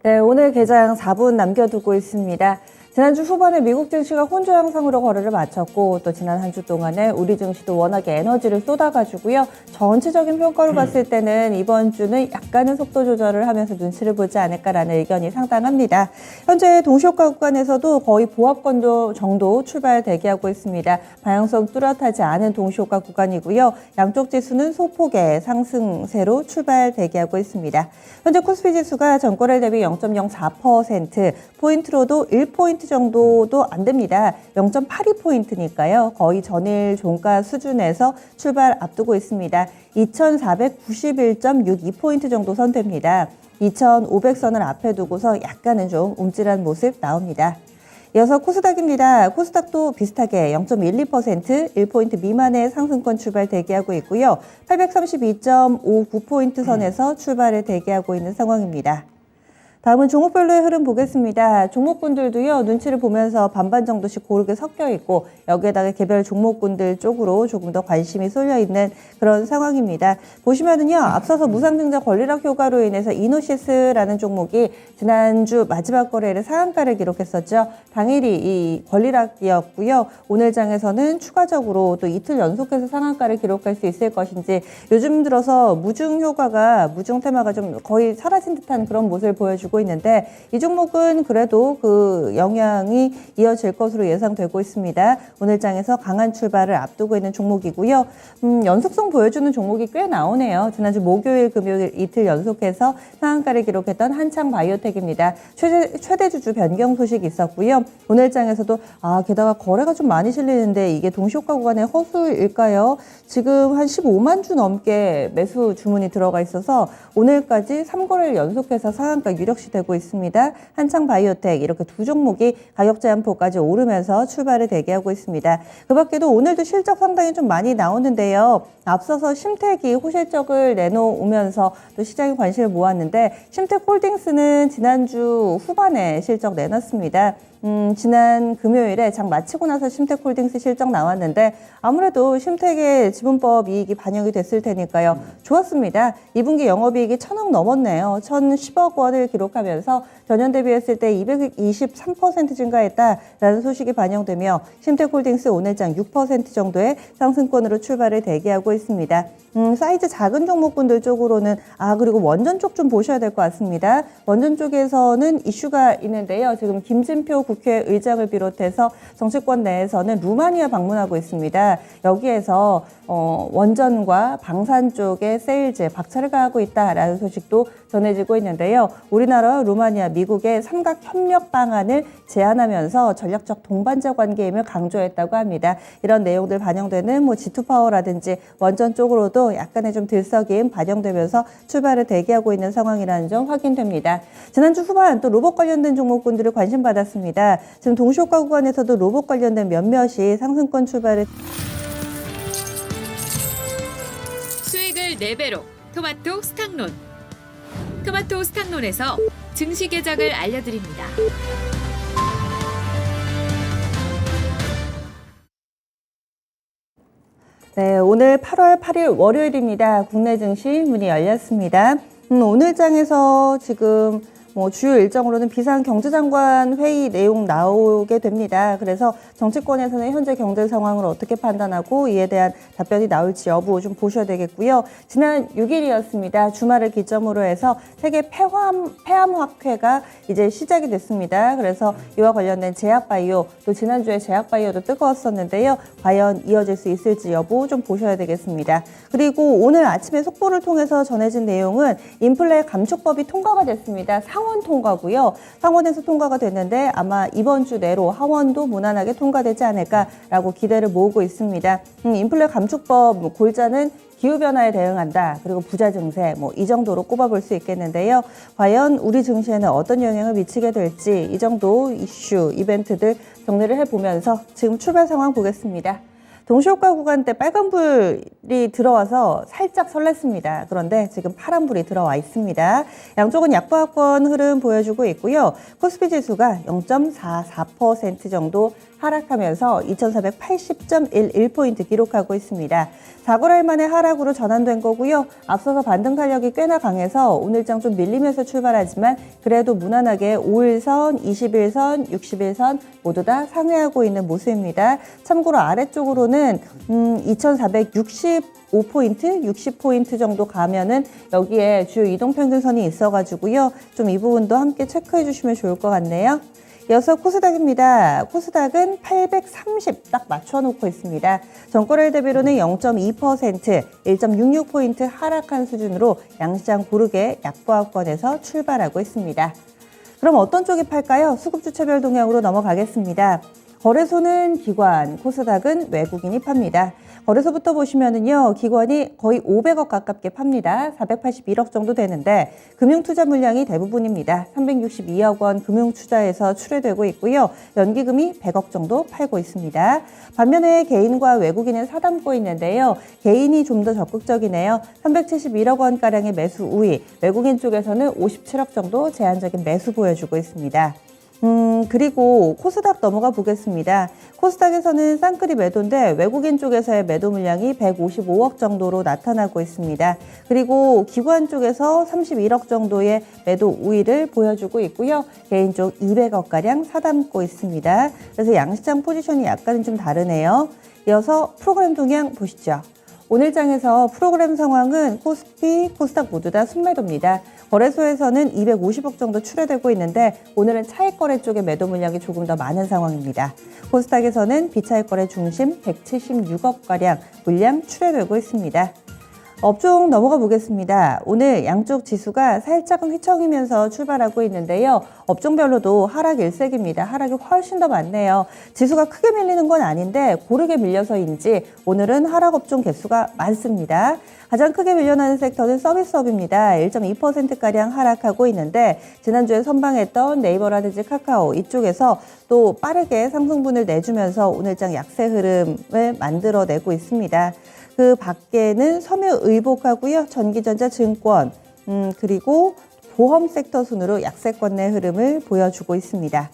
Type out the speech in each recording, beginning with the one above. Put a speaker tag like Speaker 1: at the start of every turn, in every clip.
Speaker 1: 네, 오늘 개장 4분 남겨두고 있습니다. 지난주 후반에 미국 증시가 혼조 양상으로 거래를 마쳤고 또 지난 한 주 동안에 우리 증시도 워낙에 에너지를 쏟아가지고요. 전체적인 평가로 봤을 때는 이번 주는 약간은 속도 조절을 하면서 눈치를 보지 않을까라는 의견이 상당합니다. 현재 동시효과 구간에서도 거의 보합권 정도 출발 대기하고 있습니다. 방향성 뚜렷하지 않은 동시효과 구간이고요. 양쪽 지수는 소폭의 상승세로 출발 대기하고 있습니다. 현재 코스피 지수가 전거래 대비 0.04%, 포인트로도 1포인트 정도도 안 됩니다. 0.82포인트니까요. 거의 전일 종가 수준에서 출발 앞두고 있습니다. 2,491.62포인트 정도 선됩니다. 2,500선을 앞에 두고서 약간은 좀 움찔한 모습 나옵니다. 이어서 코스닥입니다. 코스닥도 비슷하게 0.12%, 1포인트 미만의 상승권 출발 대기하고 있고요. 832.59포인트 선에서 출발을 대기하고 있는 상황입니다. 다음은 종목별로의 흐름 보겠습니다. 종목군들도요, 눈치를 보면서 반반 정도씩 고르게 섞여 있고 여기에다가 개별 종목군들 쪽으로 조금 더 관심이 쏠려 있는 그런 상황입니다. 보시면은요, 앞서서 무상증자 권리락 효과로 인해서 이노시스라는 종목이 지난주 마지막 거래일에 상한가를 기록했었죠. 당일이 이 권리락이었고요. 오늘 장에서는 추가적으로 또 이틀 연속해서 상한가를 기록할 수 있을 것인지 요즘 들어서 무중 테마가 좀 거의 사라진 듯한 그런 모습을 보여주고 있는데 이 종목은 그래도 그 영향이 이어질 것으로 예상되고 있습니다. 오늘 장에서 강한 출발을 앞두고 있는 종목이고요. 연속성 보여주는 종목이 꽤 나오네요. 지난주 목요일, 금요일 이틀 연속해서 상한가를 기록했던 한창 바이오텍입니다. 최대 주주 변경 소식이 있었고요. 오늘 장에서도 게다가 거래가 좀 많이 실리는데 이게 동시효과 구간의 허수일까요? 지금 한 15만 주 넘게 매수 주문이 들어가 있어서 오늘까지 3거래를 연속해서 상한가 유력시 되고 있습니다. 한창 바이오텍 이렇게 두 종목이 가격 제한폭까지 오르면서 출발을 대기하고 있습니다. 그 밖에도 오늘도 실적 상당히 좀 많이 나오는데요. 앞서서 심택이 호실적을 내놓으면서 또 시장의 관심을 모았는데 심택홀딩스는 지난주 후반에 실적 내놨습니다. 지난 금요일에 장 마치고 나서 심택홀딩스 실적 나왔는데 아무래도 심택의 지분법 이익이 반영이 됐을 테니까요. 좋았습니다. 2분기 영업이익이 1,000억 넘었네요. 1,010억 원을 기록하면서 전년 대비했을 때 223% 증가했다라는 소식이 반영되며 심택홀딩스 오늘장 6% 정도의 상승권으로 출발을 대기하고 있습니다. 사이즈 작은 종목군들 쪽으로는 그리고 원전 쪽 좀 보셔야 될 것 같습니다. 원전 쪽에서는 이슈가 있는데요. 지금 김진표 국회의장을 비롯해서 정치권 내에서는 루마니아 방문하고 있습니다. 여기에서 원전과 방산 쪽의 세일즈에 박차를 가하고 있다라는 소식도 전해지고 있는데요. 우리나라와 루마니아, 미국의 삼각 협력 방안을 제안하면서 전략적 동반자 관계임을 강조했다고 합니다. 이런 내용들 반영되는 G2파워라든지 원전 쪽으로도 약간의 좀 들썩임 반영되면서 출발을 대기하고 있는 상황이라는 점 확인됩니다. 지난주 후반 또 로봇 관련된 종목군들을 관심받았습니다. 지금 동시효과 구간에서도 로봇 관련된 몇몇이 상승권 출발을
Speaker 2: 수익을 4배로 토마토 스탁론. 토마토 스탁론에서 증시 계작을 알려드립니다.
Speaker 1: 네, 오늘 8월 8일 월요일입니다. 국내 증시 문이 열렸습니다. 오늘 장에서 지금 주요 일정으로는 비상경제장관 회의 내용 나오게 됩니다. 그래서 정치권에서는 현재 경제 상황을 어떻게 판단하고 이에 대한 답변이 나올지 여부 좀 보셔야 되겠고요. 지난 6일이었습니다. 주말을 기점으로 해서 세계 폐암학회가 이제 시작이 됐습니다. 그래서 이와 관련된 제약바이오, 또 지난주에 제약바이오도 뜨거웠었는데요. 과연 이어질 수 있을지 여부 좀 보셔야 되겠습니다. 그리고 오늘 아침에 속보를 통해서 전해진 내용은 인플레 감축법이 통과가 됐습니다. 상원 통과고요. 상원에서 통과가 됐는데 아마 이번 주 내로 하원도 무난하게 통과되지 않을까라고 기대를 모으고 있습니다. 인플레 감축법 골자는 기후변화에 대응한다. 그리고 부자 증세 이 정도로 꼽아볼 수 있겠는데요. 과연 우리 증시에는 어떤 영향을 미치게 될지 이 정도 이슈, 이벤트들 정리를 해보면서 지금 출발 상황 보겠습니다. 동시효과 구간 때 빨간불이 들어와서 살짝 설렜습니다. 그런데 지금 파란불이 들어와 있습니다. 양쪽은 약보합권 흐름 보여주고 있고요. 코스피 지수가 0.44% 정도 하락하면서 2480.11포인트 기록하고 있습니다. 4거래일 만에 하락으로 전환된 거고요. 앞서서 반등 탄력이 꽤나 강해서 오늘장 좀 밀리면서 출발하지만 그래도 무난하게 5일선, 21선, 61선 모두 다 상회하고 있는 모습입니다. 참고로 아래쪽으로는 2465포인트, 60포인트 정도 가면은 여기에 주요 이동평균선이 있어가지고요. 좀 이 부분도 함께 체크해 주시면 좋을 것 같네요. 이어서 코스닥입니다. 코스닥은 830 딱 맞춰놓고 있습니다. 전거래일 대비로는 0.2%, 1.66포인트 하락한 수준으로 양시장 고르게 약보합권에서 출발하고 있습니다. 그럼 어떤 쪽이 팔까요? 수급주체별 동향으로 넘어가겠습니다. 거래소는 기관, 코스닥은 외국인이 팝니다. 거래소부터 보시면은요, 기관이 거의 500억 가깝게 팝니다. 481억 정도 되는데 금융투자 물량이 대부분입니다. 362억 원 금융투자에서 출회되고 있고요. 연기금이 100억 정도 팔고 있습니다. 반면에 개인과 외국인은 사담고 있는데요. 개인이 좀 더 적극적이네요. 371억 원가량의 매수 우위, 외국인 쪽에서는 57억 정도 제한적인 매수 보여주고 있습니다. 그리고 코스닥 넘어가 보겠습니다. 코스닥에서는 쌍끌이 매도인데 외국인 쪽에서의 매도 물량이 155억 정도로 나타나고 있습니다. 그리고 기관 쪽에서 31억 정도의 매도 우위를 보여주고 있고요. 개인 쪽 200억가량 사담고 있습니다. 그래서 양시장 포지션이 약간은 좀 다르네요. 이어서 프로그램 동향 보시죠. 오늘 장에서 프로그램 상황은 코스피, 코스닥 모두 다 순매도입니다. 거래소에서는 250억 정도 출회되고 있는데 오늘은 차익 거래 쪽의 매도 물량이 조금 더 많은 상황입니다. 코스닥에서는 비차익 거래 중심 176억가량 물량 출회되고 있습니다. 업종 넘어가 보겠습니다. 오늘 양쪽 지수가 살짝은 휘청이면서 출발하고 있는데요. 업종별로도 하락 일색입니다. 하락이 훨씬 더 많네요. 지수가 크게 밀리는 건 아닌데 고르게 밀려서인지 오늘은 하락 업종 개수가 많습니다. 가장 크게 밀려나는 섹터는 서비스업입니다. 1.2%가량 하락하고 있는데 지난주에 선방했던 네이버라든지 카카오 이쪽에서 또 빠르게 상승분을 내주면서 오늘장 약세 흐름을 만들어내고 있습니다. 그 밖에는 섬유의복하고요, 전기전자, 증권, 그리고 보험 섹터 순으로 약세권 내 흐름을 보여주고 있습니다.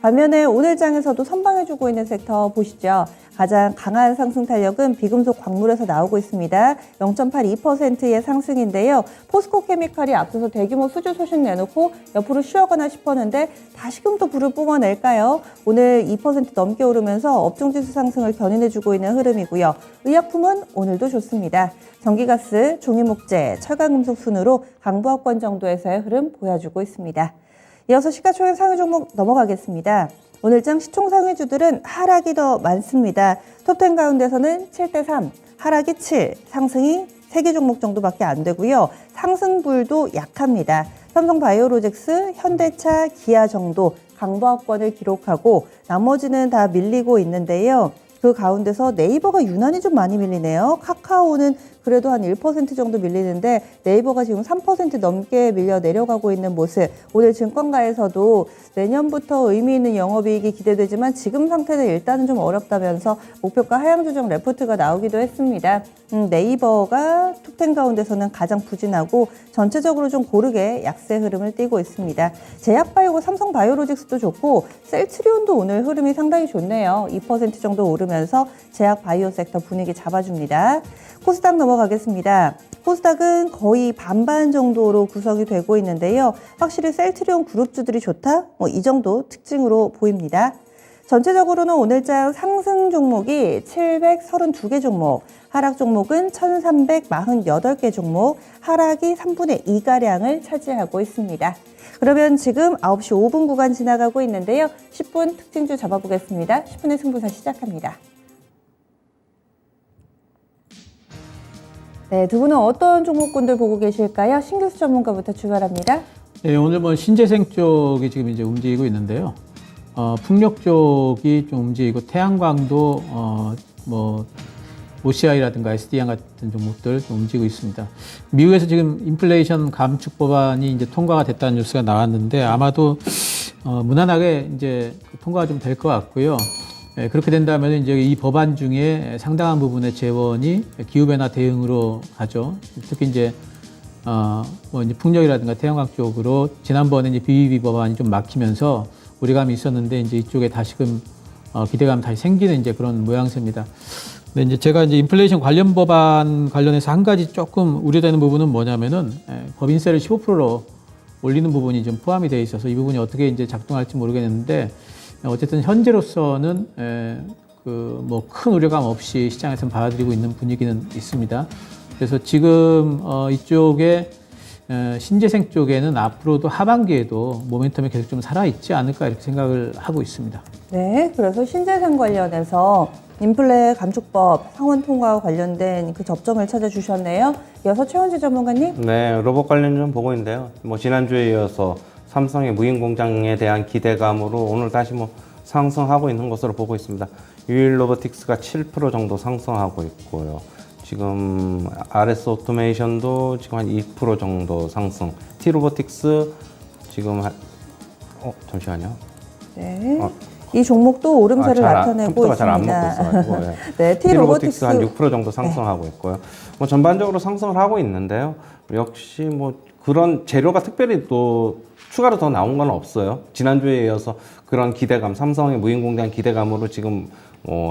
Speaker 1: 반면에 오늘 장에서도 선방해주고 있는 섹터 보시죠. 가장 강한 상승 탄력은 비금속 광물에서 나오고 있습니다. 0.82%의 상승인데요. 포스코케미칼이 앞서서 대규모 수주 소식 내놓고 옆으로 쉬어가나 싶었는데 다시금 또 불을 뿜어낼까요? 오늘 2% 넘게 오르면서 업종지수 상승을 견인해주고 있는 흐름이고요. 의약품은 오늘도 좋습니다. 전기가스, 종이목재, 철강금속 순으로 강보합권 정도에서의 흐름 보여주고 있습니다. 이어서 시가총액 상위 종목 넘어가겠습니다. 오늘장 시총 상위주들은 하락이 더 많습니다. 톱10 가운데서는 7대3, 하락이 7, 상승이 3개 종목 정도밖에 안 되고요. 상승불도 약합니다. 삼성바이오로직스, 현대차, 기아 정도 강보합권을 기록하고 나머지는 다 밀리고 있는데요. 그 가운데서 네이버가 유난히 좀 많이 밀리네요. 카카오는 그래도 한 1% 정도 밀리는데 네이버가 지금 3% 넘게 밀려 내려가고 있는 모습. 오늘 증권가에서도 내년부터 의미 있는 영업이익이 기대되지만 지금 상태는 일단은 좀 어렵다면서 목표가 하향 조정 레포트가 나오기도 했습니다. 네이버가 톱10 가운데서는 가장 부진하고 전체적으로 좀 고르게 약세 흐름을 띠고 있습니다. 제약바이오고 삼성바이오로직스도 좋고 셀트리온도 오늘 흐름이 상당히 좋네요. 2% 정도 오르면서 제약바이오 sek터 분위기 잡아줍니다. 코스닥 넘어가겠습니다. 코스닥은 거의 반반 정도로 구성이 되고 있는데요. 확실히 셀트리온 그룹주들이 좋다? 이 정도 특징으로 보입니다. 전체적으로는 오늘장 상승 종목이 732개 종목, 하락 종목은 1348개 종목, 하락이 3분의 2가량을 차지하고 있습니다. 그러면 지금 9시 5분 구간 지나가고 있는데요. 10분 특징주 잡아보겠습니다. 10분의 승부사 시작합니다. 네, 두 분은 어떤 종목군들 보고 계실까요? 신규수 전문가부터 출발합니다.
Speaker 3: 네, 오늘 뭐 신재생 쪽이 지금 이제 움직이고 있는데요. 풍력 쪽이 좀 움직이고 태양광도 뭐 OCI라든가 SDI 같은 종목들 좀 움직이고 있습니다. 미국에서 지금 인플레이션 감축 법안이 이제 통과가 됐다는 뉴스가 나왔는데 아마도 무난하게 이제 통과가 좀 될 것 같고요. 예, 그렇게 된다면 이제 이 법안 중에 상당한 부분의 재원이 기후변화 대응으로 가죠. 특히 이제 뭐 이제 풍력이라든가 태양광 쪽으로 지난번에 이제 BBB 법안이 좀 막히면서 우려감이 있었는데 이제 이쪽에 다시금 기대감 다시 생기는 이제 그런 모양새입니다. 근데 이제 제가 이제 인플레이션 관련 법안 관련해서 한 가지 조금 우려되는 부분은 뭐냐면은 법인세를 15%로 올리는 부분이 좀 포함이 되어 있어서 이 부분이 어떻게 이제 작동할지 모르겠는데 어쨌든 현재로서는 그 뭐 큰 우려감 없이 시장에서 받아들이고 있는 분위기는 있습니다. 그래서 지금 이쪽에 신재생 쪽에는 앞으로도 하반기에도 모멘텀이 계속 좀 살아있지 않을까 이렇게 생각을 하고 있습니다.
Speaker 1: 네, 그래서 신재생 관련해서 인플레 감축법 상원 통과와 관련된 그 접점을 찾아주셨네요. 이어서 최원재 전문가님.
Speaker 4: 네, 로봇 관련 좀 보고 있는데요. 뭐 지난주에 이어서 삼성의 무인 공장에 대한 기대감으로 오늘 다시 뭐 상승하고 있는 것으로 보고 있습니다. 유일 로보틱스가 7% 정도 상승하고 있고요. 지금 RS 오토메이션도 지금 한 2% 정도 상승. T 로보틱스 지금 한 잠시만요.
Speaker 1: 네. 이 종목도 오름세를 나타내고 있습니다.
Speaker 4: 잘 안 먹고 있어가지고. 네.
Speaker 1: 네,
Speaker 4: T 로보틱스 한 6% 정도 상승하고 있고요. 뭐 전반적으로 상승을 하고 있는데요. 역시 뭐 그런 재료가 특별히 또 추가로 더 나온 건 없어요. 지난주에 이어서 그런 기대감, 삼성의 무인공장 기대감으로 지금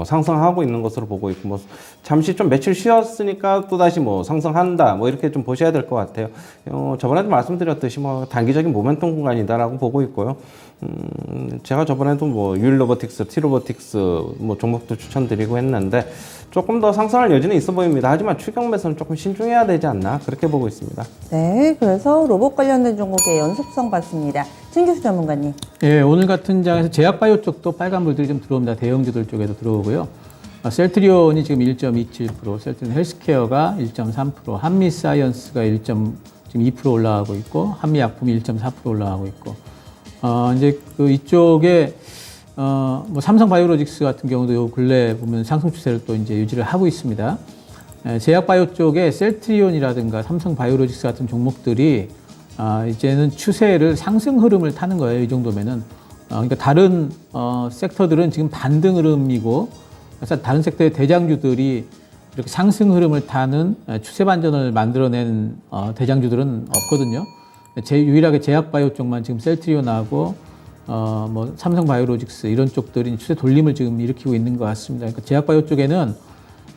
Speaker 4: 상승하고 있는 것으로 보고 있고, 뭐 잠시 좀 며칠 쉬었으니까 또 다시 뭐 상승한다, 뭐 이렇게 좀 보셔야 될 것 같아요. 저번에도 말씀드렸듯이 뭐 단기적인 모멘텀 구간이다라고 보고 있고요. 제가 저번에도 뭐 유일 로보틱스, T 로보틱스 뭐 종목도 추천드리고 했는데 조금 더 상승할 여지는 있어 보입니다. 하지만 추격 매수는 조금 신중해야 되지 않나 그렇게 보고 있습니다.
Speaker 1: 네, 그래서 로봇 관련된 종목의 연속성 봤습니다. 신기수 전문가님.
Speaker 3: 예, 오늘 같은 장에서 제약바이오 쪽도 빨간불들이 좀 들어옵니다. 대형주들 쪽에도 들어오고요. 셀트리온이 지금 1.27%, 셀트리온 헬스케어가 1.3%, 한미사이언스가 1.2% 올라가고 있고, 한미약품이 1.4% 올라가고 있고, 이제 그 이쪽에 뭐 삼성바이오로직스 같은 경우도 요 근래 보면 상승 추세를 또 이제 유지를 하고 있습니다. 제약바이오 쪽에 셀트리온이라든가 삼성바이오로직스 같은 종목들이 이제는 추세를 상승 흐름을 타는 거예요. 이 정도면은. 그러니까 다른 섹터들은 지금 반등 흐름이고, 그래서 다른 섹터의 대장주들이 이렇게 상승 흐름을 타는 추세 반전을 만들어낸 대장주들은 없거든요. 유일하게 제약바이오 쪽만 지금 셀트리온하고 뭐 삼성바이오로직스 이런 쪽들이 추세 돌림을 지금 일으키고 있는 것 같습니다. 그러니까 제약바이오 쪽에는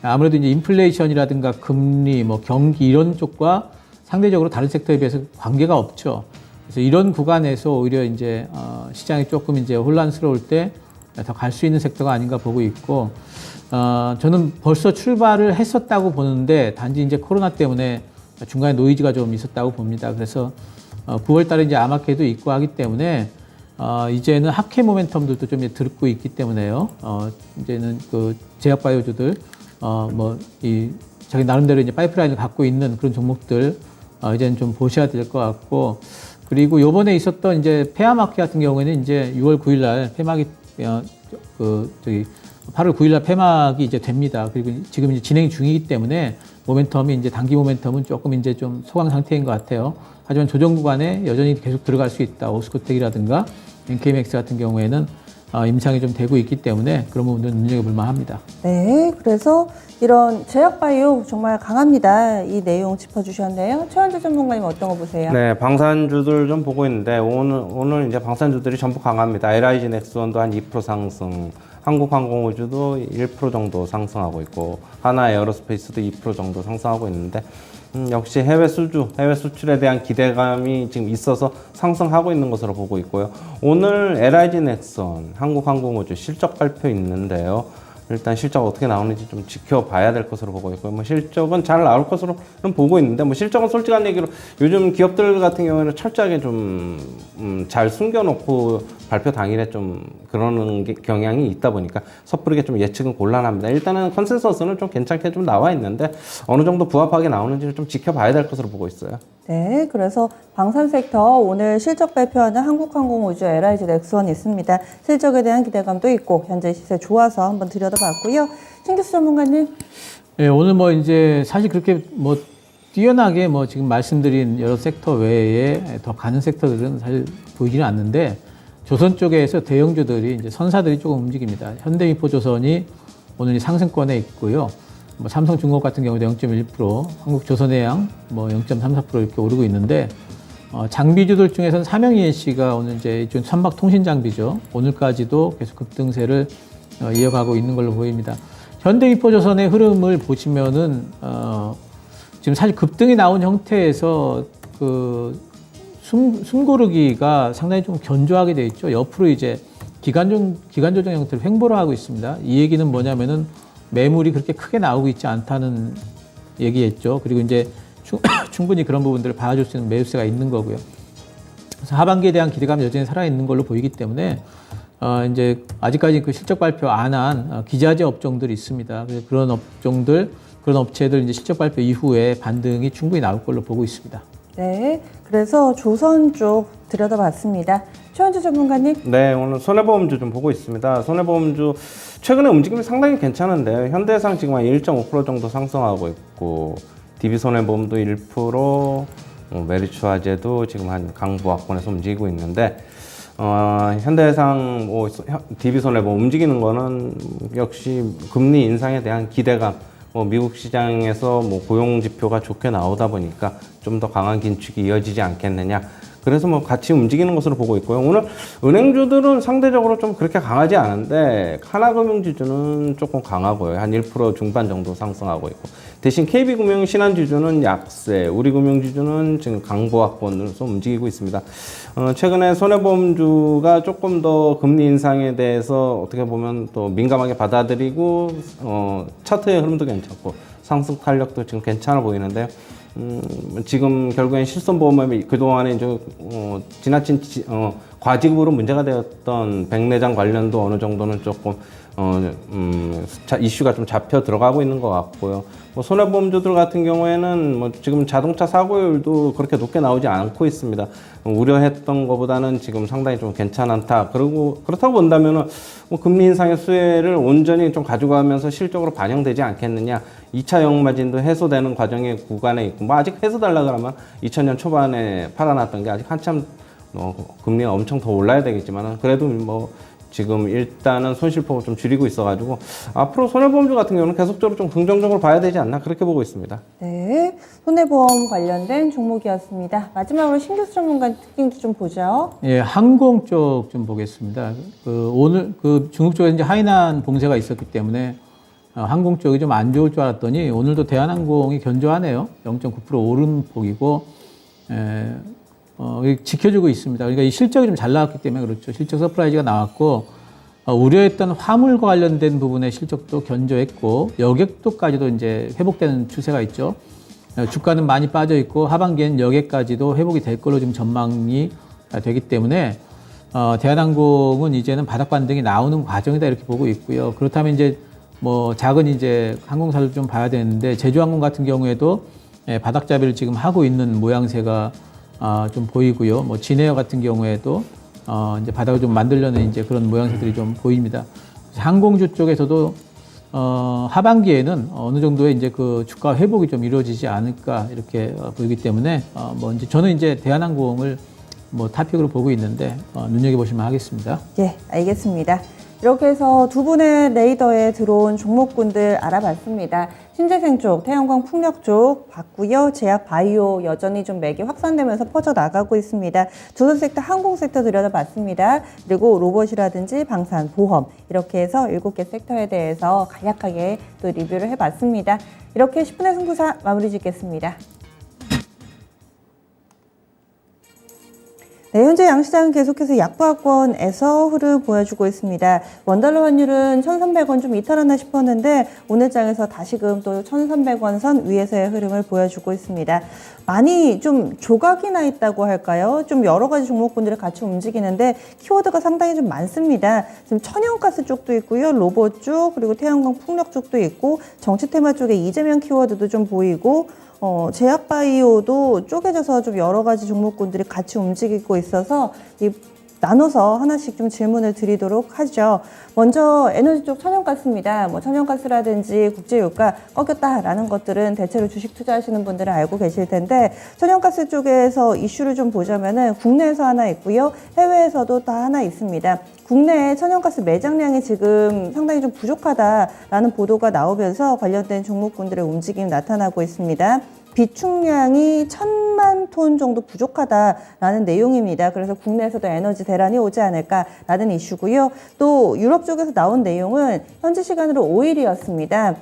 Speaker 3: 아무래도 이제 인플레이션이라든가 금리, 뭐 경기 이런 쪽과 상대적으로 다른 섹터에 비해서 관계가 없죠. 그래서 이런 구간에서 오히려 이제 시장이 조금 이제 혼란스러울 때 더 갈 수 있는 섹터가 아닌가 보고 있고, 저는 벌써 출발을 했었다고 보는데 단지 이제 코로나 때문에 중간에 노이즈가 좀 있었다고 봅니다. 그래서 9월 달에 이제 아마케도 있고 하기 때문에 이제는 합계 모멘텀들도 좀 들고 있기 때문에요. 이제는 그 제약바이오주들 뭐 이 자기 나름대로 이제 파이프라인을 갖고 있는 그런 종목들 이제는 좀 보셔야 될 것 같고, 그리고 요번에 있었던 이제 폐암마켓 같은 경우에는 이제 6월 9일 날 폐막이 8월 9일 날 폐막이 이제 됩니다. 그리고 지금 이제 진행 중이기 때문에 모멘텀이 이제 단기 모멘텀은 조금 이제 좀 소강 상태인 것 같아요. 하지만 조정 구간에 여전히 계속 들어갈 수 있다. 오스코텍이라든가 NKMX 같은 경우에는 임상이 좀 되고 있기 때문에 그런 부분들은 눈여겨볼 만합니다.
Speaker 1: 네, 그래서 이런 제약바이오 정말 강합니다. 이 내용 짚어주셨네요. 최원재 전문가님 어떤 거 보세요?
Speaker 4: 네, 방산주들 좀 보고 있는데 오늘 이제 방산주들이 전부 강합니다. LIG 넥스원도 한 2% 상승, 한국항공우주도 1% 정도 상승하고 있고, 하나에어로스페이스도 2% 정도 상승하고 있는데, 역시 해외 수출에 대한 기대감이 지금 있어서 상승하고 있는 것으로 보고 있고요. 오늘 LIG 넥슨, 한국항공우주 실적 발표 있는데요. 일단 실적 어떻게 나오는지 좀 지켜봐야 될 것으로 보고 있고요. 뭐 실적은 잘 나올 것으로는 보고 있는데, 뭐 실적은 솔직한 얘기로 요즘 기업들 같은 경우에는 철저하게 좀 잘 숨겨놓고 발표 당일에 좀 그러는 경향이 있다 보니까 섣부르게 좀 예측은 곤란합니다. 일단은 컨센서스는 좀 괜찮게 좀 나와 있는데 어느 정도 부합하게 나오는지를 좀 지켜봐야 될 것으로 보고 있어요.
Speaker 1: 네, 그래서 방산 섹터 오늘 실적 발표하는 한국항공우주, LIG 넥스원이 있습니다. 실적에 대한 기대감도 있고 현재 시세 좋아서 한번 들여다봤고요. 신기수 전문가님.
Speaker 3: 네, 오늘 뭐 이제 사실 그렇게 뭐 뛰어나게 뭐 지금 말씀드린 여러 섹터 외에 더 가는 섹터들은 사실 보이지는 않는데, 조선 쪽에서 대형주들이 이제 선사들이 조금 움직입니다. 현대미포조선이 오늘 상승권에 있고요. 뭐 삼성중공업 같은 경우도 0.1%, 한국조선해양 뭐 0.34% 이렇게 오르고 있는데, 장비주들 중에서는 삼성 ENC가 오늘 이제 이쪽 선박 통신 장비죠. 오늘까지도 계속 급등세를 이어가고 있는 걸로 보입니다. 현대기포조선의 흐름을 보시면은 지금 사실 급등이 나온 형태에서 그 숨고르기가 상당히 좀 견조하게 돼 있죠. 옆으로 이제 기간 조정 형태로 횡보를 하고 있습니다. 이 얘기는 뭐냐면은 매물이 그렇게 크게 나오고 있지 않다는 얘기였죠. 그리고 이제 충분히 그런 부분들을 봐줄 수 있는 매수세가 있는 거고요. 그래서 하반기에 대한 기대감이 여전히 살아있는 걸로 보이기 때문에 이제 아직까지 그 실적 발표 안 한 기자재 업종들이 있습니다. 그래서 그런 업종들, 그런 업체들 이제 실적 발표 이후에 반등이 충분히 나올 걸로 보고 있습니다.
Speaker 1: 네, 그래서 조선 쪽 들여다봤습니다. 최원주 전문가님.
Speaker 4: 네, 오늘 손해보험주 좀 보고 있습니다. 손해보험주 최근에 움직임이 상당히 괜찮은데요. 현대해상 지금 한 1.5% 정도 상승하고 있고, DB손해보험도 1%, 메리츠화재도 지금 한 강보합권에서 움직이고 있는데, 현대해상, DB손해보험 움직이는 거는 역시 금리 인상에 대한 기대감, 미국 시장에서 고용 지표가 좋게 나오다 보니까 좀 더 강한 긴축이 이어지지 않겠느냐. 그래서 같이 움직이는 것으로 보고 있고요. 오늘 은행주들은 상대적으로 좀 그렇게 강하지 않은데 하나금융지주는 조금 강하고요. 한 1% 중반 정도 상승하고 있고, 대신 KB금융 신한지주는 약세, 우리금융지주는 지금 강보합권으로서 움직이고 있습니다. 최근에 손해보험주가 조금 더 금리 인상에 대해서 어떻게 보면 또 민감하게 받아들이고 차트의 흐름도 괜찮고 상승 탄력도 지금 괜찮아 보이는데요. 지금 결국엔 실손보험이 그동안에 이제 지나친 과지급으로 문제가 되었던 백내장 관련도 어느 정도는 조금 이슈가 좀 잡혀 들어가고 있는 것 같고요. 손해보험주들 같은 경우에는 지금 자동차 사고율도 그렇게 높게 나오지 않고 있습니다. 우려했던 것보다는 지금 상당히 좀 괜찮다. 그리고 그렇다고 본다면은 금리 인상의 수혜를 온전히 좀 가져가면서 실적으로 반영되지 않겠느냐. 2차 역마진도 해소되는 과정의 구간에 있고, 아직 해소달라 그러면 2000년 초반에 팔아놨던 게 아직 한참 금리가 엄청 더 올라야 되겠지만, 그래도 지금 일단은 손실폭을 좀 줄이고 있어가지고 앞으로 손해보험주 같은 경우는 계속적으로 좀 긍정적으로 봐야 되지 않나, 그렇게 보고 있습니다.
Speaker 1: 네, 손해보험 관련된 종목이었습니다. 마지막으로 신규수 전문가 특징도 좀 보죠.
Speaker 3: 예, 항공 쪽 좀 보겠습니다. 오늘 중국 쪽에 이제 하이난 봉쇄가 있었기 때문에 항공 쪽이 좀 안 좋을 줄 알았더니 오늘도 대한항공이 견조하네요. 0.9% 오른 폭이고, 지켜주고 있습니다. 그러니까 이 실적이 좀 잘 나왔기 때문에 그렇죠. 실적 서프라이즈가 나왔고, 우려했던 화물과 관련된 부분의 실적도 견조했고, 여객도까지도 이제 회복되는 추세가 있죠. 주가는 많이 빠져 있고, 하반기엔 여객까지도 회복이 될 걸로 지금 전망이 되기 때문에, 대한항공은 이제는 바닥 반등이 나오는 과정이다, 이렇게 보고 있고요. 그렇다면 이제 작은 이제 항공사를 좀 봐야 되는데, 제주항공 같은 경우에도 바닥잡이를 지금 하고 있는 모양새가 좀 보이고요. 진에어 같은 경우에도 이제 바닥을 좀 만들려는 이제 그런 모양새들이 좀 보입니다. 항공주 쪽에서도 하반기에는 어느 정도의 이제 그 주가 회복이 좀 이루어지지 않을까, 이렇게 보이기 때문에 이제 저는 이제 대한항공을 타픽으로 보고 있는데 눈여겨보시면 하겠습니다.
Speaker 1: 예, 알겠습니다. 이렇게 해서 두 분의 레이더에 들어온 종목군들 알아봤습니다. 신재생 쪽, 태양광 풍력 쪽 봤고요. 제약 바이오 여전히 좀 맥이 확산되면서 퍼져나가고 있습니다. 조선 섹터, 항공 섹터 들여다봤습니다. 그리고 로봇이라든지 방산, 보험 이렇게 해서 7개 섹터에 대해서 간략하게 또 리뷰를 해봤습니다. 이렇게 10분의 승부사 마무리 짓겠습니다. 네, 현재 양시장은 계속해서 약보합권에서 흐름 보여주고 있습니다. 원달러 환율은 1,300원 좀 이탈하나 싶었는데 오늘 장에서 다시금 또 1,300원 선 위에서의 흐름을 보여주고 있습니다. 많이 좀 조각이 나 있다고 할까요? 좀 여러 가지 종목군들이 같이 움직이는데 키워드가 상당히 좀 많습니다. 지금 천연가스 쪽도 있고요. 로봇 쪽, 그리고 태양광 풍력 쪽도 있고, 정치 테마 쪽에 이재명 키워드도 좀 보이고, 제약바이오도 쪼개져서 좀 여러 가지 종목군들이 같이 움직이고 있어서 나눠서 하나씩 좀 질문을 드리도록 하죠. 먼저 에너지 쪽 천연가스입니다. 천연가스라든지 국제유가 꺾였다라는 것들은 대체로 주식 투자하시는 분들은 알고 계실 텐데, 천연가스 쪽에서 이슈를 좀 보자면은 국내에서 하나 있고요. 해외에서도 다 하나 있습니다. 국내에 천연가스 매장량이 지금 상당히 좀 부족하다라는 보도가 나오면서 관련된 종목군들의 움직임이 나타나고 있습니다. 비축량이 1,000만 톤 정도 부족하다라는 내용입니다. 그래서 국내에서도 에너지 대란이 오지 않을까라는 이슈고요. 또 유럽 쪽에서 나온 내용은 현지 시간으로 5일이었습니다.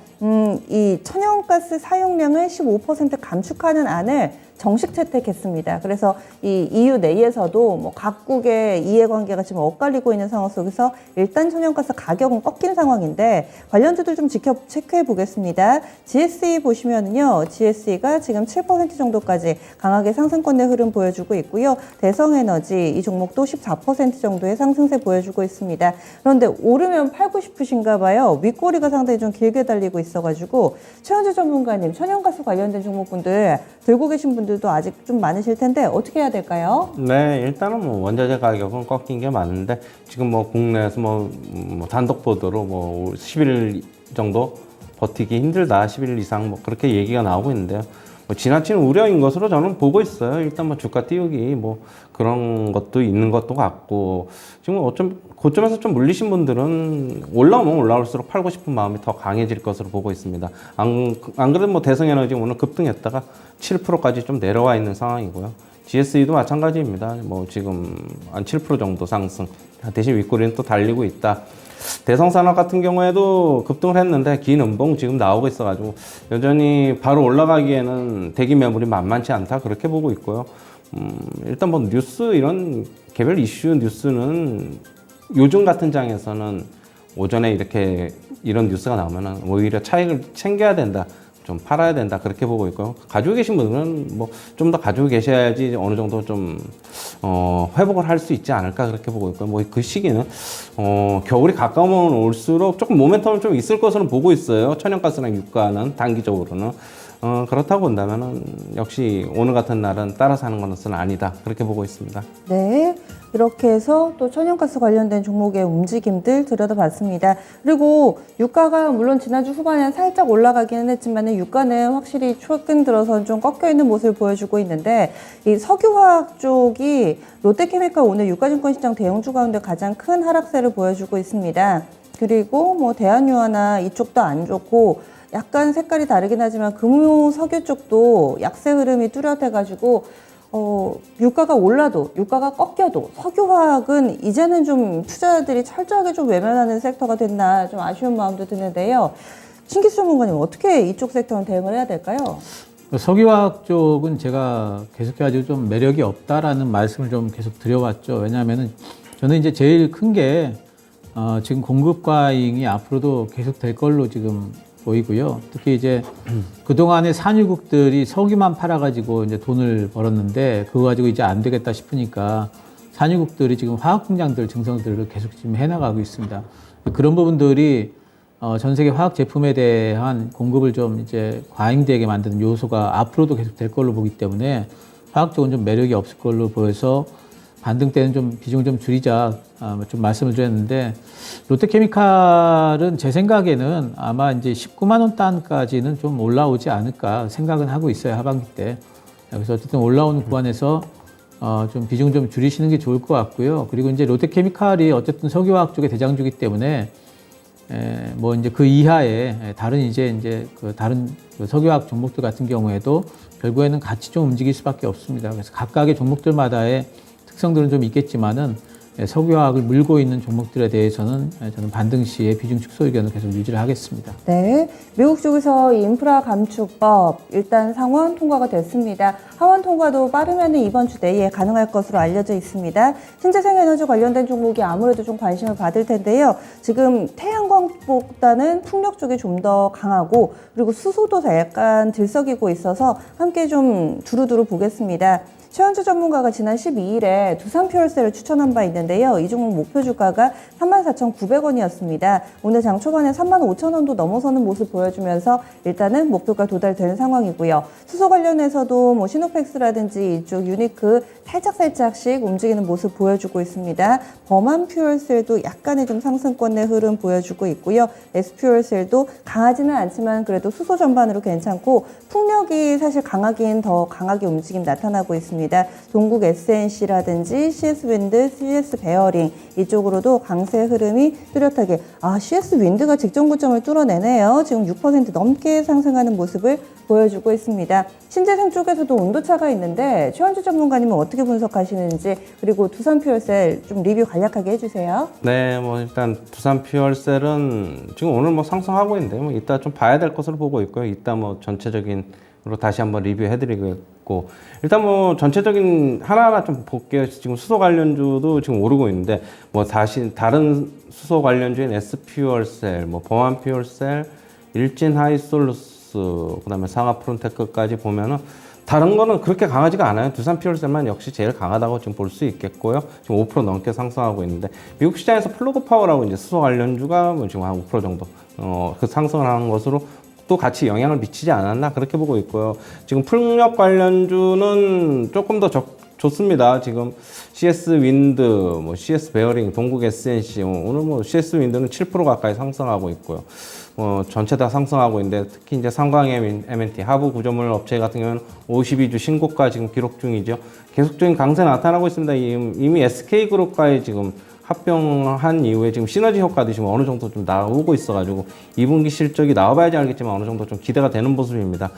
Speaker 1: 이 천연가스 사용량을 15% 감축하는 안을 정식 채택했습니다. 그래서 이 EU 내에서도 뭐 각국의 이해관계가 지금 엇갈리고 있는 상황 속에서 일단 천연가스 가격은 꺾인 상황인데 관련주들 좀 체크해 보겠습니다. GSE 보시면은요, GSE가 지금 7% 정도까지 강하게 상승권의 흐름 보여주고 있고요. 대성에너지 이 종목도 14% 정도의 상승세 보여주고 있습니다. 그런데 오르면 팔고 싶으신가 봐요. 윗꼬리가 상당히 좀 길게 달리고 있어가지고 최현주 전문가님, 천연가스 관련된 종목분들 들고 계신 분들도 아직 좀 많으실 텐데 어떻게 해야 될까요?
Speaker 4: 네, 일단은 뭐 원자재 가격은 꺾인 게 많은데 지금 뭐 국내에서 뭐 단독 보도로 뭐 10일 정도 버티기 힘들다, 10일 이상 뭐 그렇게 얘기가 나오고 있는데요. 뭐 지나친 우려인 것으로 저는 보고 있어요. 일단 뭐 주가 띄우기 뭐 그런 것도 있는 것도 같고 지금 어쩜 고점에서 좀 물리신 분들은 올라오면 올라올수록 팔고 싶은 마음이 더 강해질 것으로 보고 있습니다. 안 그래도 뭐 대성에너지 오늘 급등했다가 7%까지 좀 내려와 있는 상황이고요. GSE도 마찬가지입니다. 뭐 지금 한 7% 정도 상승. 대신 윗꼬리는 또 달리고 있다. 대성산업 같은 경우에도 급등을 했는데 긴 음봉 지금 나오고 있어가지고 여전히 바로 올라가기에는 대기 매물이 만만치 않다 그렇게 보고 있고요. 일단 뭐 뉴스 이런 개별 이슈 뉴스는 요즘 같은 장에서는 오전에 이렇게 이런 뉴스가 나오면은 오히려 차익을 챙겨야 된다. 좀 팔아야 된다 그렇게 보고 있고요. 가지고 계신 분들은 뭐 좀 더 가지고 계셔야지 어느 정도 좀 회복을 할 수 있지 않을까 그렇게 보고 있고요. 뭐 그 시기는 겨울이 가까우면 올수록 조금 모멘텀은 좀 있을 것으로 보고 있어요. 천연가스랑 유가는 단기적으로는 그렇다고 본다면은 역시 오늘 같은 날은 따라서 하는 것은 아니다 그렇게 보고 있습니다.
Speaker 1: 네, 이렇게 해서 또 천연가스 관련된 종목의 움직임들 들여다봤습니다. 그리고 유가가 물론 지난주 후반에 살짝 올라가기는 했지만 유가는 확실히 최근 들어서 좀 꺾여 있는 모습을 보여주고 있는데 이 석유화학 쪽이 롯데케미칼 오늘 유가증권시장 대형주 가운데 가장 큰 하락세를 보여주고 있습니다. 그리고 뭐 대한유화나 이쪽도 안 좋고 약간 색깔이 다르긴 하지만 금호 석유 쪽도 약세 흐름이 뚜렷해가지고 유가가 올라도 유가가 꺾여도 석유화학은 이제는 좀 투자자들이 철저하게 좀 외면하는 섹터가 됐나 좀 아쉬운 마음도 드는데요. 신기수 전문가님 어떻게 이쪽 섹터는 대응을 해야 될까요?
Speaker 3: 석유화학 쪽은 제가 계속해가지고 좀 매력이 없다라는 말씀을 좀 계속 드려왔죠. 왜냐하면은 저는 이제 제일 큰 게 지금 공급 과잉이 앞으로도 계속 될 걸로 지금 보이고요. 특히 이제 그동안에 산유국들이 석유만 팔아가지고 이제 돈을 벌었는데 그거 가지고 이제 안 되겠다 싶으니까 산유국들이 지금 화학 공장들 증설들을 계속 지금 해나가고 있습니다. 그런 부분들이 전 세계 화학 제품에 대한 공급을 좀 이제 과잉되게 만드는 요소가 앞으로도 계속 될 걸로 보기 때문에 화학 쪽은 좀 매력이 없을 걸로 보여서 반등 때는 좀 비중을 좀 줄이자 좀 말씀을 드렸는데 롯데케미칼은 제 생각에는 아마 이제 19만 원 단까지는 좀 올라오지 않을까 생각은 하고 있어요, 하반기 때. 그래서 어쨌든 올라오는 구간에서 좀 비중 좀 줄이시는 게 좋을 것 같고요. 그리고 이제 롯데케미칼이 어쨌든 석유화학 쪽의 대장주기 때문에 뭐 이제 그 이하의 다른 다른 석유화학 종목들 같은 경우에도 결국에는 같이 좀 움직일 수밖에 없습니다. 그래서 각각의 종목들마다의 특성들은 좀 있겠지만은 석유화학을 물고 있는 종목들에 대해서는 저는 반등 시에 비중 축소 의견을 계속 유지를 하겠습니다.
Speaker 1: 네, 미국 쪽에서 인프라 감축법 일단 상원 통과가 됐습니다. 하원 통과도 빠르면 이번 주 내에 가능할 것으로 알려져 있습니다. 신재생 에너지 관련된 종목이 아무래도 좀 관심을 받을 텐데요. 지금 태양광보다는 풍력 쪽이 좀 더 강하고 그리고 수소도 약간 들썩이고 있어서 함께 좀 두루두루 보겠습니다. 최현주 전문가가 지난 12일에 두산퓨얼셀을 추천한 바 있는데요. 이 종목 목표 주가가 34,900원이었습니다. 오늘 장 초반에 35,000원도 넘어서는 모습 보여주면서 일단은 목표가 도달되는 상황이고요. 수소 관련해서도 뭐 시노펙스라든지 이쪽 유니크 살짝씩 움직이는 모습 보여주고 있습니다. 범한퓨얼셀도 약간의 좀 상승권의 흐름 보여주고 있고요. S퓨얼셀도 강하지는 않지만 그래도 수소 전반으로 괜찮고 풍력이 사실 더 강하게 움직임 나타나고 있습니다. 있습니다. 동국 SNC라든지 CS 윈드, CS 베어링 이쪽으로도 강세 흐름이 뚜렷하게 CS 윈드가 직전 고점을 뚫어내네요. 지금 6% 넘게 상승하는 모습을 보여주고 있습니다. 신재생 쪽에서도 온도차가 있는데 최원주 전문가님은 어떻게 분석하시는지 그리고 두산 퓨얼셀 좀 리뷰 간략하게 해주세요.
Speaker 4: 네, 뭐 일단 두산 퓨얼셀은 지금 오늘 뭐 상승하고 있는데 뭐 이따 좀 봐야 될 것으로 보고 있고요. 이따 뭐 전체적인으로 다시 한번 리뷰해드리고 일단 뭐 전체적인 하나하나 좀 볼게요. 지금 수소 관련주도 지금 오르고 있는데 뭐 다시 다른 수소 관련주인 S퓨얼셀, 뭐 범한 퓨얼셀, 일진 하이솔루스, 그다음에 상하 프론테크까지 보면은 다른 거는 그렇게 강하지가 않아요. 두산 퓨얼셀만 역시 제일 강하다고 지금 볼 수 있겠고요. 지금 5% 넘게 상승하고 있는데 미국 시장에서 플러그 파워라고 이제 수소 관련주가 뭐 지금 한 5% 정도 그 상승을 하는 것으로 또 같이 영향을 미치지 않았나 그렇게 보고 있고요. 지금 풍력 관련주는 조금 더 좋습니다. 지금 CS 윈드, 뭐 CS 베어링, 동국 SNC 오늘 뭐 CS 윈드는 7% 가까이 상승하고 있고요. 전체 다 상승하고 있는데 특히 이제 상광 M&T 하부 구조물 업체 같은 경우는 52주 신고가 지금 기록 중이죠. 계속적인 강세 나타나고 있습니다. 이미 SK그룹과의 지금 합병한 이후에 지금 시너지 효과도 지금 어느 정도 좀 나오고 있어가지고 2분기 실적이 나와봐야지 알겠지만 어느 정도 좀 기대가 되는 모습입니다.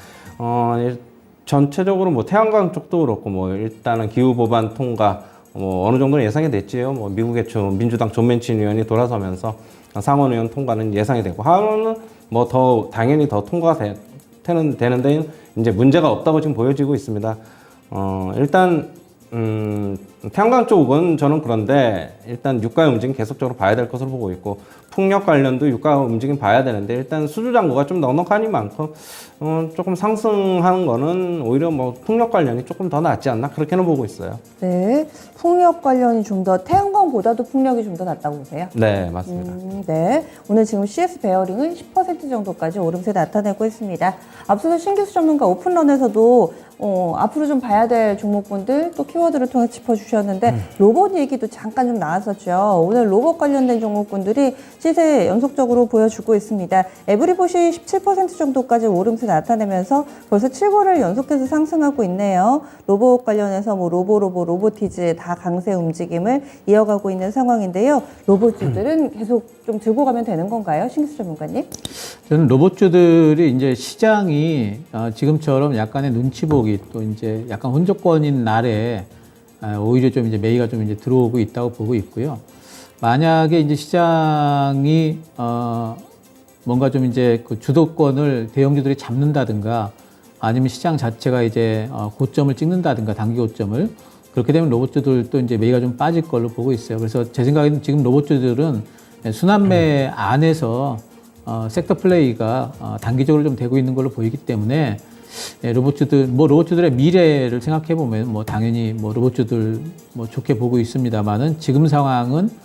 Speaker 4: 전체적으로 뭐 태양광 쪽도 그렇고 뭐 일단은 기후 법안 통과 뭐 어느 정도는 예상이 됐지요. 뭐 미국의 민주당 존 맨친 의원이 돌아서면서 상원 의원 통과는 예상이 되고 하원은 뭐 더 당연히 더 통과가 되는데 이제 문제가 없다고 지금 보여지고 있습니다. 일단 태양광 쪽은 저는 그런데 일단 유가의 움직임 계속적으로 봐야 될 것으로 보고 있고 풍력 관련도 유가 움직임 봐야 되는데 일단 수주 잔고가 좀 넉넉하니 많고 조금 상승하는 거는 오히려 뭐 풍력 관련이 조금 더 낫지 않나 그렇게는 보고 있어요.
Speaker 1: 네, 풍력 관련이 좀 더 태양광보다도 풍력이 좀 더 낫다고 보세요?
Speaker 4: 네, 맞습니다.
Speaker 1: 네, 오늘 지금 CS 베어링은 10% 정도까지 오름세 나타내고 있습니다. 앞서서 신기수 전문가 오픈런에서도 앞으로 좀 봐야 될 종목군들 또 키워드를 통해 짚어주셨는데 로봇 얘기도 잠깐 좀 나왔었죠. 오늘 로봇 관련된 종목군들이 시세 연속적으로 보여주고 있습니다. 에브리봇이 17% 정도까지 오름세 나타내면서 벌써 7거래를 연속해서 상승하고 있네요. 로봇 관련해서 뭐 로보티즈 다 강세 움직임을 이어가고 있는 상황인데요. 로봇주들은 계속 좀 들고 가면 되는 건가요? 신기수 전문가님?
Speaker 3: 저는 로봇주들이 이제 시장이 지금처럼 약간의 눈치 보기 또 이제 약간 혼조권인 날에 오히려 좀 이제 매기가 좀 이제 들어오고 있다고 보고 있고요. 만약에 이제 시장이 뭔가 좀 이제 그 주도권을 대형주들이 잡는다든가 아니면 시장 자체가 이제 고점을 찍는다든가 단기 고점을 그렇게 되면 로봇주들도 이제 매기가 좀 빠질 걸로 보고 있어요. 그래서 제 생각에는 지금 로봇주들은 순환매 안에서 섹터 플레이가 단기적으로 좀 되고 있는 걸로 보이기 때문에 로봇주들의 미래를 생각해 보면 뭐 당연히 뭐 로봇주들 뭐 좋게 보고 있습니다만은 지금 상황은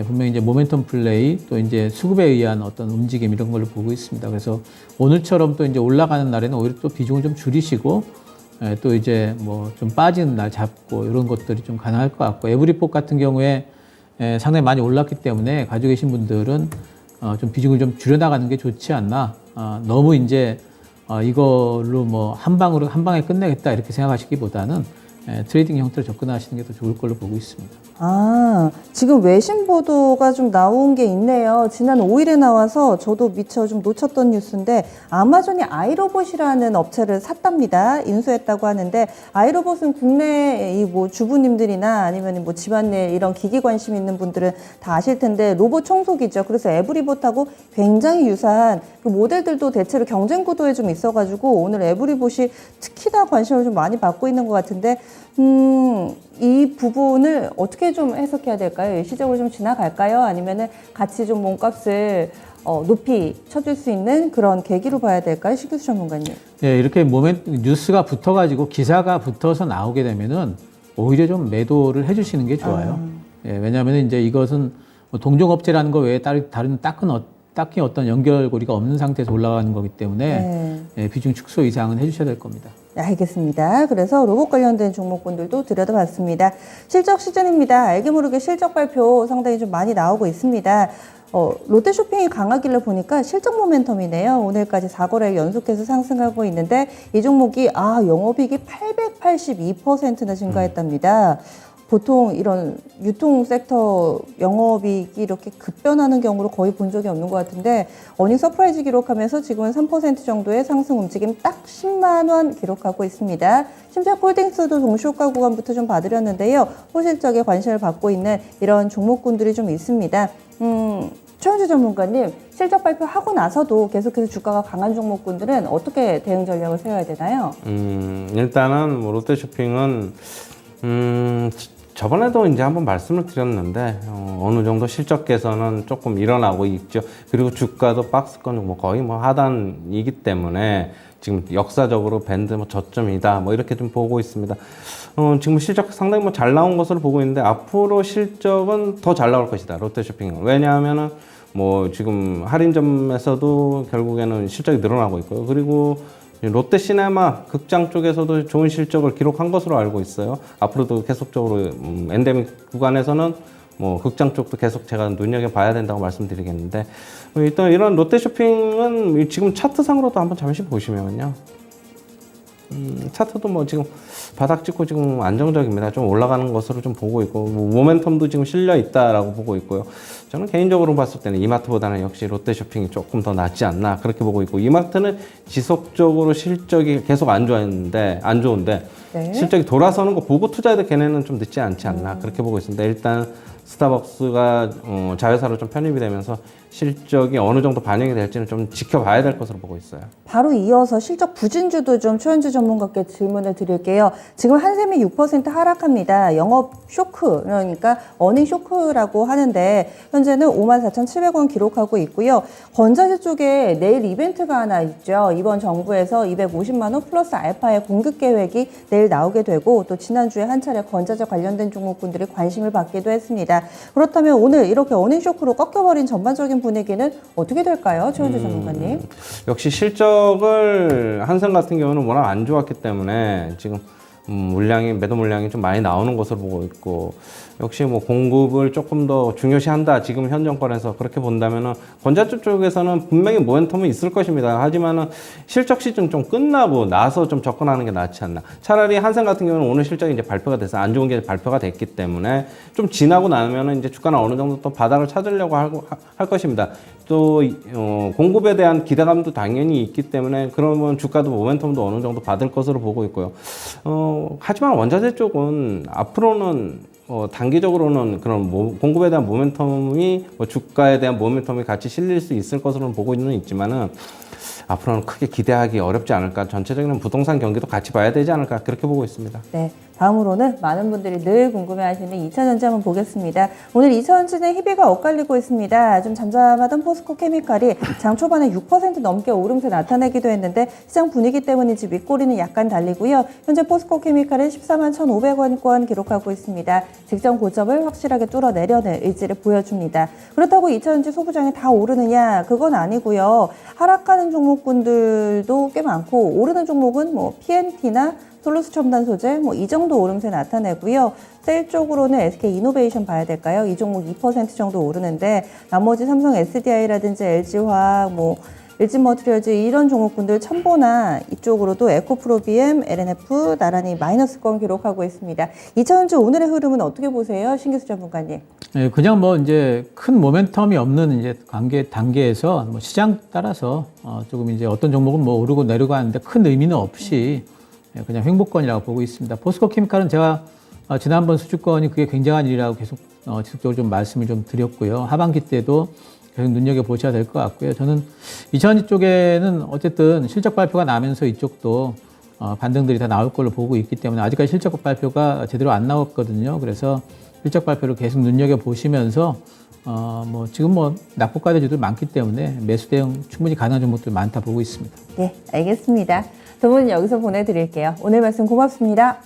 Speaker 3: 분명히 이제 모멘텀 플레이 또 이제 수급에 의한 어떤 움직임 이런 걸로 보고 있습니다. 그래서 오늘처럼 또 이제 올라가는 날에는 오히려 또 비중을 좀 줄이시고 또 이제 뭐 좀 빠지는 날 잡고 이런 것들이 좀 가능할 것 같고 에브리봇 같은 경우에 상당히 많이 올랐기 때문에 가지고 계신 분들은 좀 비중을 좀 줄여나가는 게 좋지 않나. 너무 이제 이걸로 뭐 한 방에 끝내겠다 이렇게 생각하시기보다는 트레이딩 형태로 접근하시는 게 더 좋을 걸로 보고 있습니다.
Speaker 1: 지금 외신 보도가 좀 나온 게 있네요. 지난 5일에 나와서 저도 미처 좀 놓쳤던 뉴스인데 아마존이 아이로봇이라는 업체를 샀답니다. 인수했다고 하는데 아이로봇은 국내 이 뭐 주부님들이나 아니면 뭐 집안일 이런 기기 관심 있는 분들은 다 아실 텐데 로봇 청소기죠. 그래서 에브리봇하고 굉장히 유사한 그 모델들도 대체로 경쟁 구도에 좀 있어가지고 오늘 에브리봇이 특히나 관심을 좀 많이 받고 있는 것 같은데 이 부분을 어떻게 좀 해석해야 될까요? 일시적으로 좀 지나갈까요? 아니면은 같이 좀 몸값을 높이 쳐줄 수 있는 그런 계기로 봐야 될까요? 신기수 전문가님.
Speaker 3: 예, 이렇게 뉴스가 붙어가지고 기사가 붙어서 나오게 되면은 오히려 좀 매도를 해주시는 게 좋아요. 예, 왜냐하면 이제 이것은 뭐 동종업체라는 거 외에 다른 딱히 어떤 연결고리가 없는 상태에서 올라가는 거기 때문에 예, 비중 축소 이상은 해주셔야 될 겁니다.
Speaker 1: 네, 알겠습니다. 그래서 로봇 관련된 종목군들도 들여다봤습니다. 실적 시즌입니다. 알게 모르게 실적 발표 상당히 좀 많이 나오고 있습니다. 롯데쇼핑이 강하길래 보니까 실적 모멘텀이네요. 오늘까지 4거래 연속해서 상승하고 있는데 이 종목이 영업이익이 882%나 증가했답니다. 보통 이런 유통 섹터 영업이익이 이렇게 급변하는 경우를 거의 본 적이 없는 것 같은데 어닝 서프라이즈 기록하면서 지금은 3% 정도의 상승 움직임 딱 10만 원 기록하고 있습니다. 심지어 홀딩스도 동시효과 구간부터 좀 봐드렸는데요. 호실적에 관심을 받고 있는 이런 종목군들이 좀 있습니다. 최원주 전문가님, 실적 발표하고 나서도 계속해서 주가가 강한 종목군들은 어떻게 대응 전략을 세워야 되나요?
Speaker 4: 일단은 뭐 롯데쇼핑은 저번에도 이제 한번 말씀을 드렸는데 어느 정도 실적 개선은 조금 일어나고 있죠. 그리고 주가도 박스권 뭐 거의 뭐 하단이기 때문에 지금 역사적으로 밴드 뭐 저점이다 뭐 이렇게 좀 보고 있습니다. 지금 실적 상당히 뭐 잘 나온 것으로 보고 있는데 앞으로 실적은 더 잘 나올 것이다 롯데쇼핑은. 왜냐하면은 뭐 지금 할인점에서도 결국에는 실적이 늘어나고 있고요. 그리고 롯데시네마 극장 쪽에서도 좋은 실적을 기록한 것으로 알고 있어요. 앞으로도 계속적으로 엔데믹 구간에서는 뭐 극장 쪽도 계속 제가 눈여겨봐야 된다고 말씀드리겠는데 일단 이런 롯데쇼핑은 지금 차트상으로도 한번 잠시 보시면요. 차트도 뭐 지금 바닥 찍고 지금 안정적입니다. 좀 올라가는 것으로 좀 보고 있고 모멘텀도 지금 실려 있다라고 보고 있고요. 저는 개인적으로 봤을 때는 이마트보다는 역시 롯데쇼핑이 조금 더 낫지 않나 그렇게 보고 있고 이마트는 지속적으로 실적이 계속 안 좋은데
Speaker 1: 네.
Speaker 4: 실적이 돌아서는 거 보고 투자해도 걔네는 좀 늦지 않지 않나 그렇게 보고 있습니다. 일단 스타벅스가 자회사로 좀 편입이 되면서 실적이 어느 정도 반영이 될지는 좀 지켜봐야 될 것으로 보고 있어요.
Speaker 1: 바로 이어서 실적 부진주도 좀 최원주 전문가께 질문을 드릴게요. 지금 한샘이 6% 하락합니다. 영업 쇼크, 그러니까 어닝 쇼크라고 하는데 현재는 54,700원 기록하고 있고요. 건자재 쪽에 내일 이벤트가 하나 있죠. 이번 정부에서 250만 원 플러스 알파의 공급 계획이 내일 나오게 되고 또 지난주에 한 차례 건자재 관련된 종목군들이 관심을 받기도 했습니다. 그렇다면 오늘 이렇게 어닝 쇼크로 꺾여버린 전반적인 분위기는 어떻게 될까요? 최원주 전문가님.
Speaker 4: 역시 실적을 한샘 같은 경우는 워낙 안 좋았기 때문에 지금 매도 물량이 좀 많이 나오는 것으로 보고 있고 역시 뭐 공급을 조금 더 중요시한다 지금 현 정권에서 그렇게 본다면은 건자재 쪽에서는 분명히 모멘텀은 있을 것입니다. 하지만은 실적 시즌 좀 끝나고 나서 좀 접근하는 게 낫지 않나. 차라리 한샘 같은 경우는 오늘 실적이 이제 발표가 돼서 안 좋은 게 발표가 됐기 때문에 좀 지나고 나면은 이제 주가는 어느 정도 또 바닥을 찾으려고 할 것입니다. 또 공급에 대한 기대감도 당연히 있기 때문에 그러면 주가도 모멘텀도 어느 정도 받을 것으로 보고 있고요. 하지만 원자재 쪽은 앞으로는 단기적으로는 그런 공급에 대한 모멘텀이 주가에 대한 모멘텀이 같이 실릴 수 있을 것으로는 보고는 있지만은 앞으로는 크게 기대하기 어렵지 않을까. 전체적인 부동산 경기도 같이 봐야 되지 않을까 그렇게 보고 있습니다.
Speaker 1: 네, 다음으로는 많은 분들이 늘 궁금해하시는 2차전지 한번 보겠습니다. 오늘 2차전지는 희비가 엇갈리고 있습니다. 좀 잠잠하던 포스코 케미칼이 장 초반에 6% 넘게 오름세 나타내기도 했는데 시장 분위기 때문인지 윗꼬리는 약간 달리고요. 현재 포스코 케미칼은 14만 1,500원권 기록하고 있습니다. 직전 고점을 확실하게 뚫어내려는 의지를 보여줍니다. 그렇다고 2차전지 소부장이 다 오르느냐? 그건 아니고요. 하락하는 종목군들도 꽤 많고 오르는 종목은 뭐 PNT나 솔루스 첨단 소재 이 정도 오름세 나타내고요. 셀 쪽으로는 SK 이노베이션 봐야 될까요? 이 종목 2% 정도 오르는데 나머지 삼성 SDI라든지 LG화학 일진머티리얼즈 이런 종목군들 첨보나 이쪽으로도 에코프로비엠, LNF 나란히 마이너스권 기록하고 있습니다. 2차전지 오늘의 흐름은 어떻게 보세요? 신기수 전문가님.
Speaker 3: 네, 그냥 이제 큰 모멘텀이 없는 이제 단계에서 시장 따라서 조금 이제 어떤 종목은 오르고 내리고 하는데 큰 의미는 없이 그냥 횡보권이라고 보고 있습니다. 포스코 케미칼은 제가 지난번 수주권이 그게 굉장한 일이라고 계속 지속적으로 좀 말씀을 좀 드렸고요. 하반기 때도 계속 눈여겨보셔야 될 것 같고요. 저는 2차전지 쪽에는 어쨌든 실적 발표가 나면서 이쪽도 반등들이 다 나올 걸로 보고 있기 때문에 아직까지 실적 발표가 제대로 안 나왔거든요. 그래서 실적 발표를 계속 눈여겨보시면서 지금 낙폭과대주들 많기 때문에 매수 대응 충분히 가능한 종목들 많다 보고 있습니다.
Speaker 1: 네, 알겠습니다. 두 분 여기서 보내드릴게요. 오늘 말씀 고맙습니다.